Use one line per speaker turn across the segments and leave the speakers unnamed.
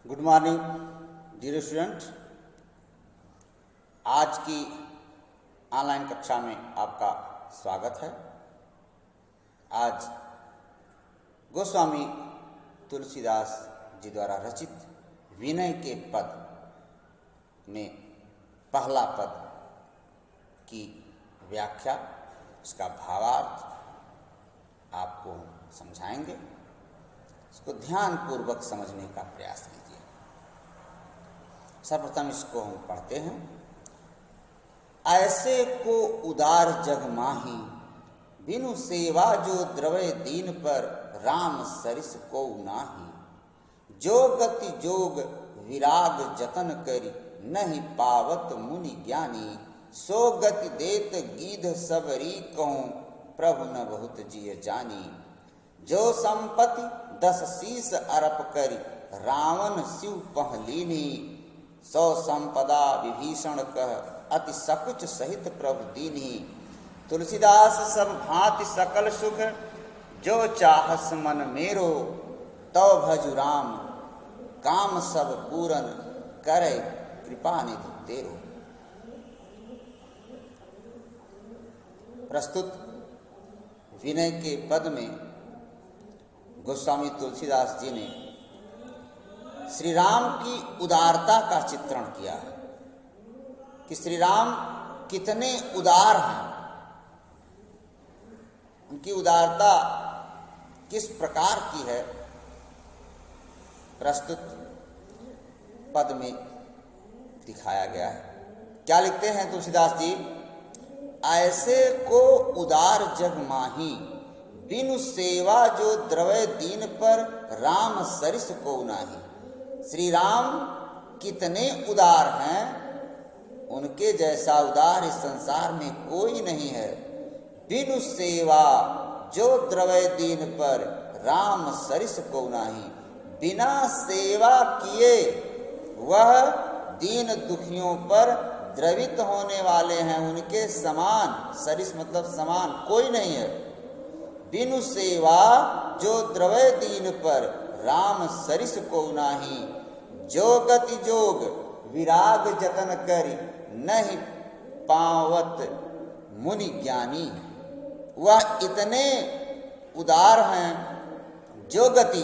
Good morning dear student. आज की online कक्षा में आपका स्वागत है। आज गोस्वामी तुलसीदास जी द्वारा रचित विनय के पद में पहला पद की व्याख्या, इसका भावार्थ आपको समझाएंगे। इसको ध्यानपूर्वक समझने का प्रयास कीजिए। सर्वप्रथम इसको हम पढ़ते हैं। ऐसे को उदार जग माही, बिनु सेवा जो द्रवय दीन पर, राम सरिस को नाही। जो गति जोग विराग जतन करी, नहीं पावत मुनि ज्ञानी। सो गति देत गीध सबरी कहूँ, प्रभु न बहुत जिय जानी। जो संपत्ति 10 शीस अरप करी, रावण शिव पहलीनी। सौ संपदा विभीषण कह, अति सकुच सहित प्रभु दीनी। तुलसीदास सब भांति सकल सुख, जो चाहस मन मेरो। तव भजु राम काम सब पूरन, करे कृपा निधि तेरो। प्रस्तुत विनय के पद में गोस्वामी तुलसीदास जी ने श्री राम की उदारता का चित्रण किया है कि श्री राम कितने उदार हैं, उनकी उदारता किस प्रकार की है, प्रस्तुत पद में दिखाया गया है। क्या लिखते हैं तुलसीदास जी? ऐसे को उदार जग माही, बिनु सेवा जो द्रवय दीन पर, राम सरिस को नाही। श्री राम कितने उदार हैं, उनके जैसा उदार इस संसार में कोई नहीं है। बिनु सेवा जो द्रवय दीन पर, राम सरिस को नाही। बिना सेवा किए वह दीन दुखियों पर द्रवित होने वाले हैं, उनके समान, सरिस मतलब समान, कोई नहीं है। बिनु सेवा जो द्रवय दीन पर, राम सरिस को नाही। जो गति जोग विराग जतन करी, नहीं पावत मुनि ज्ञानी। वह इतने उदार हैं, जो गति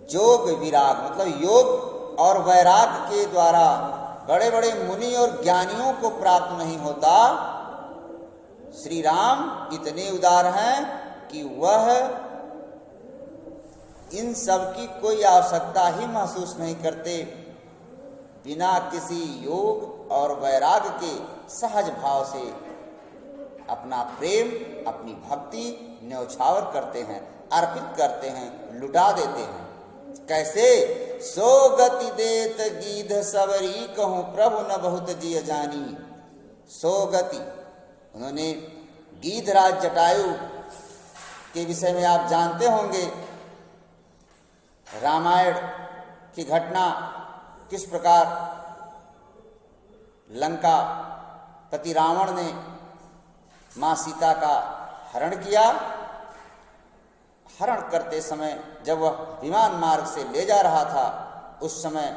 जोग विराग मतलब योग और वैराग के द्वारा बड़े बड़े मुनि और ज्ञानियों को प्राप्त नहीं होता। श्री राम इतने उदार हैं कि वह इन सब की कोई आवश्यकता ही महसूस नहीं करते। बिना किसी योग और वैराग के सहज भाव से अपना प्रेम, अपनी भक्ति न्यौछावर करते हैं, अर्पित करते हैं, लुटा देते हैं। कैसे? सो गति देत गीध सबरी कहूँ, प्रभु न बहुत जिय जानी। सो गति, उन्होंने गीधराज जटायु के विषय में आप जानते होंगे। रामायण की घटना किस प्रकार लंका पति रावण ने मां सीता का हरण किया। हरण करते समय जब वह विमान मार्ग से ले जा रहा था, उस समय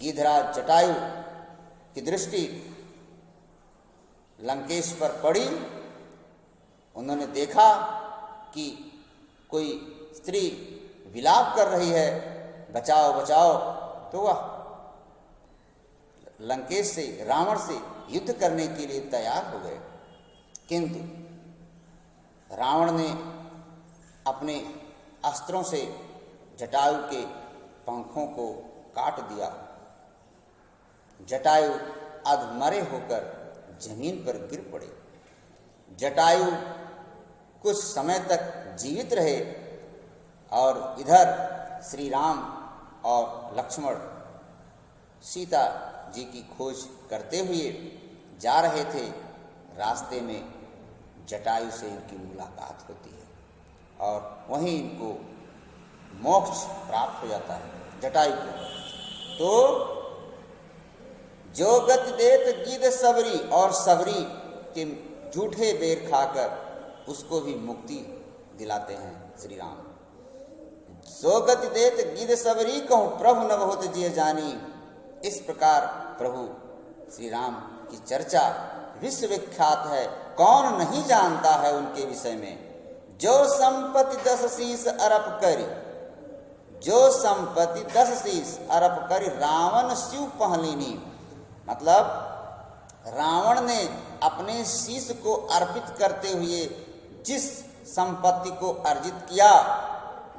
गीधराज जटायु की दृष्टि लंकेश पर पड़ी। उन्होंने देखा कि कोई स्त्री विलाप कर रही है, बचाओ बचाओ, तो वह लंकेश से, रावण से युद्ध करने के लिए तैयार हो गए। किंतु रावण ने अपने अस्त्रों से जटायु के पंखों को काट दिया। जटायु अधमरे होकर जमीन पर गिर पड़े। जटायु कुछ समय तक जीवित रहे और इधर श्री राम और लक्ष्मण सीता जी की खोज करते हुए जा रहे थे। रास्ते में जटायु से इनकी मुलाकात होती है और वहीं इनको मोक्ष प्राप्त हो जाता है जटायु को। तो जो गति देत गीध सबरी, और सबरी के झूठे बेर खाकर उसको भी मुक्ति दिलाते हैं श्री राम। सो गति देत गिद सबरी कहूँ प्रभु न बहुत जिय जानी। इस प्रकार प्रभु श्री राम की चर्चा विश्व विख्यात है, कौन नहीं जानता है उनके विषय में। जो संपत्ति 10 शीस अरप करी, जो संपत्ति 10 शीस अरप करी रावण शिव पहलिनी। मतलब रावण ने अपने शीश को अर्पित करते हुए जिस संपत्ति को अर्जित किया,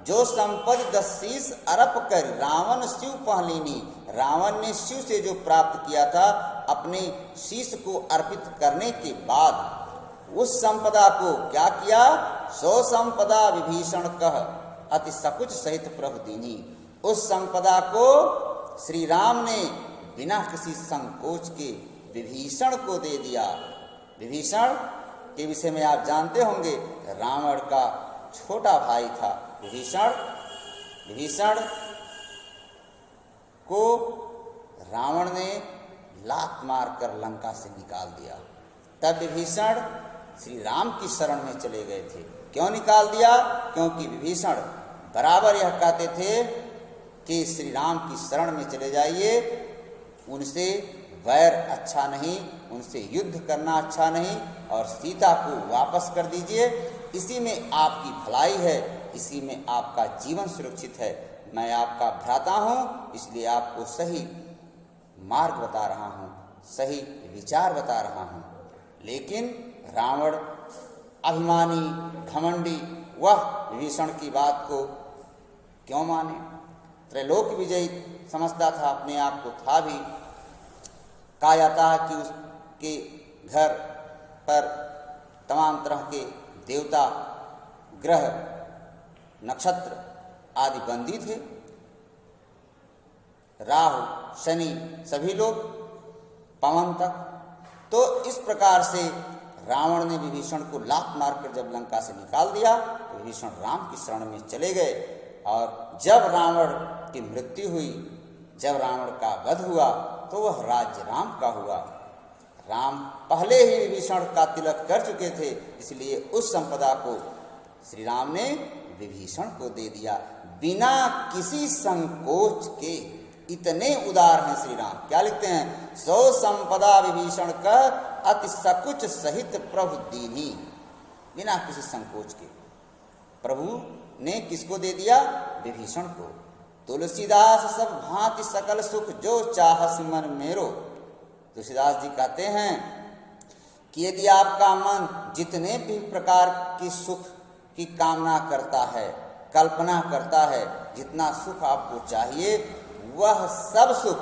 जो संपत्ति 10 शीस अरप कर रावण शिव पहलिनी, रावण ने शिव से जो प्राप्त किया था अपने शीश को अर्पित करने के बाद, उस संपदा को क्या किया, सो संपदा विभीषण कह अति सकुच सहित प्रभु दीनी। उस संपदा को श्री राम ने बिना किसी संकोच के विभीषण को दे दिया। विभीषण के विषय में आप जानते होंगे, रावण का छोटा भाई था विभीषण को रावण ने लात मारकर लंका से निकाल दिया। तब विभीषण श्री राम की शरण में चले गए थे। क्यों निकाल दिया? क्योंकि विभीषण बराबर यह कहते थे कि श्री राम की शरण में चले जाइए, उनसे वैर अच्छा नहीं, उनसे युद्ध करना अच्छा नहीं, और सीता को वापस कर दीजिए, इसी में आपकी भलाई है, इसी में आपका जीवन सुरक्षित है। मैं आपका भ्राता हूँ, इसलिए आपको सही मार्ग बता रहा हूँ, सही विचार बता रहा हूँ। लेकिन रावण अभिमानी घमंडी, वह विभीषण की बात को क्यों माने? त्रैलोक विजयी समझता था अपने आप को, था भी। कहा जाता है कि उसके घर पर तमाम तरह के देवता, ग्रह, नक्षत्र आदि बंदी थे। राहु, शनि, सभी लोग, पवन तक। तो इस प्रकार से रावण ने विभीषण को लात मारकर जब लंका से निकाल दिया, तो विभीषण राम की शरण में चले गए। और जब रावण की मृत्यु हुई, जब रावण का वध हुआ, तो वह राज्य राम का हुआ। राम पहले ही विभीषण का तिलक कर चुके थे, इसलिए उस संपदा को श्री राम ने विभीषण को दे दिया बिना किसी संकोच के। इतने उदार हैं श्री राम। क्या लिखते हैं? सो संपदा विभीषण का अति सकुच सहित प्रभु दीनी। बिना किसी संकोच के प्रभु ने किसको दे दिया? विभीषण को। तुलसीदास सब भांति सकल सुख जो चाहस मन मेरो। तुलसीदास जी कहते हैं कि यदि आपका मन जितने भी प्रकार की सुख की कामना करता है, कल्पना करता है, जितना सुख आपको चाहिए, वह सब सुख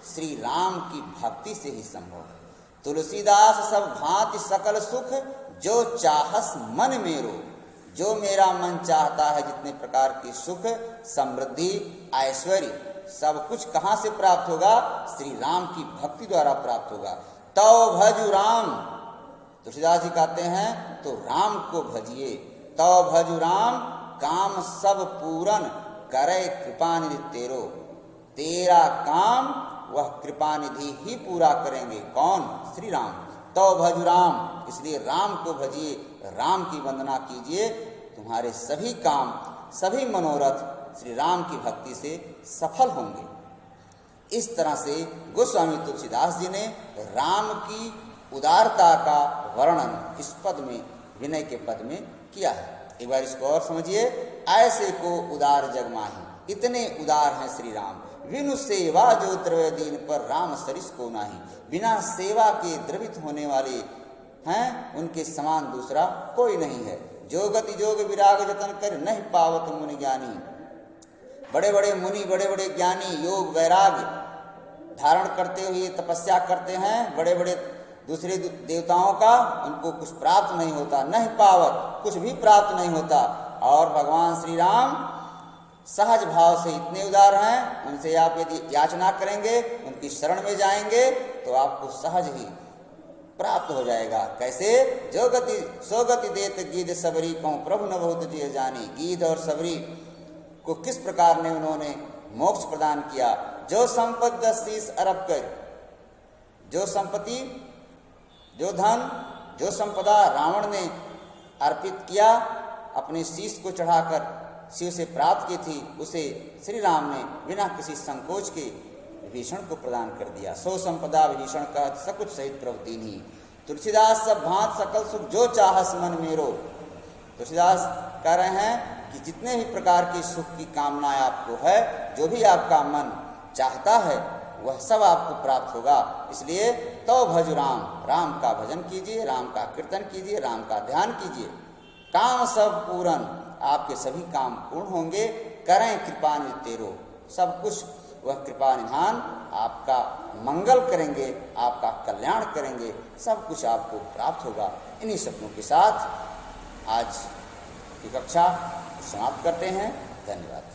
श्री राम की भक्ति से ही संभव है। तुलसीदास सब भांति सकल सुख जो चाहस मन मेरो। जो मेरा मन चाहता है, जितने प्रकार की सुख, समृद्धि, ऐश्वर्य, सब कुछ कहाँ से प्राप्त होगा? श्री राम की भक्ति द्वारा प्राप्त होगा। तौ भजु राम, तुलसीदास जी कहते हैं, तो राम को भजिए। तौ भजु राम काम सब पूरन करे कृपानिधि तेरो। तेरा काम वह कृपानिधि ही पूरा करेंगे। कौन? श्री राम। तौ भजु राम, इसलिए राम को भजिए, राम की वंदना कीजिए। तुम्हारे सभी काम, सभी मनोरथ श्री राम की भक्ति से सफल होंगे। इस तरह से गोस्वामी तुलसीदास जी ने राम की उदारता का वर्णन इस पद में, विनय के पद में किया है। एक बार इसको और समझिए। ऐसे को उदार जग माही, इतने उदार हैं श्री राम। विनु सेवा जो द्रव्य दीन पर राम सरिस को नाही। बिना सेवा के द्रवित होने वाले हैं, उनके समान दूसरा कोई नहीं है। जो गति जोग विराग जतन कर नहीं पावत मुनि ज्ञानी। बड़े बड़े मुनि, बड़े बड़े ज्ञानी योग वैराग धारण करते हुए तपस्या करते हैं, बड़े बड़े दूसरे देवताओं का, उनको कुछ प्राप्त नहीं होता। नहीं पावत, कुछ भी प्राप्त नहीं होता। और भगवान श्री राम सहज भाव से इतने उदार हैं, उनसे आप यदि याचना करेंगे, उनकी शरण में जाएंगे, तो आपको सहज ही प्राप्त हो जाएगा। कैसे? जो गति सो गति देत गीध सबरी कहूँ प्रभु न बहुत जिय जानी। गीध और सबरी को किस प्रकार ने उन्होंने मोक्ष प्रदान किया? जो संपत्ति 10 शीस अरब कर, जो संपत्ति, जो धन, जो संपदा रावण ने अर्पित किया अपने शीश को चढ़ाकर शिव से प्राप्त की थी उसे श्री राम ने बिना किसी संकोच के विभीषण को प्रदान कर दिया। सो संपदा विभीषण का सकुच सहित प्रभु ही, तुलसीदास सब भांत सकल सुख जो चाहस मन मेरो। तुलसीदास कह रहे हैं कि जितने भी प्रकार की सुख की कामनाएं आपको है, जो भी आपका मन चाहता है वह सब आपको प्राप्त होगा। इसलिए तो भज राम, राम का भजन कीजिए, राम का कीर्तन कीजिए, राम का ध्यान कीजिए। काम सब पूरन, आपके सभी काम पूर्ण होंगे। करें कृपा निधि तेरो, सब कुछ वह कृपा निधान आपका मंगल करेंगे, आपका कल्याण करेंगे, सब कुछ आपको प्राप्त होगा। इन्हीं सपनों के साथ आज की कक्षा समाप्त करते हैं। धन्यवाद।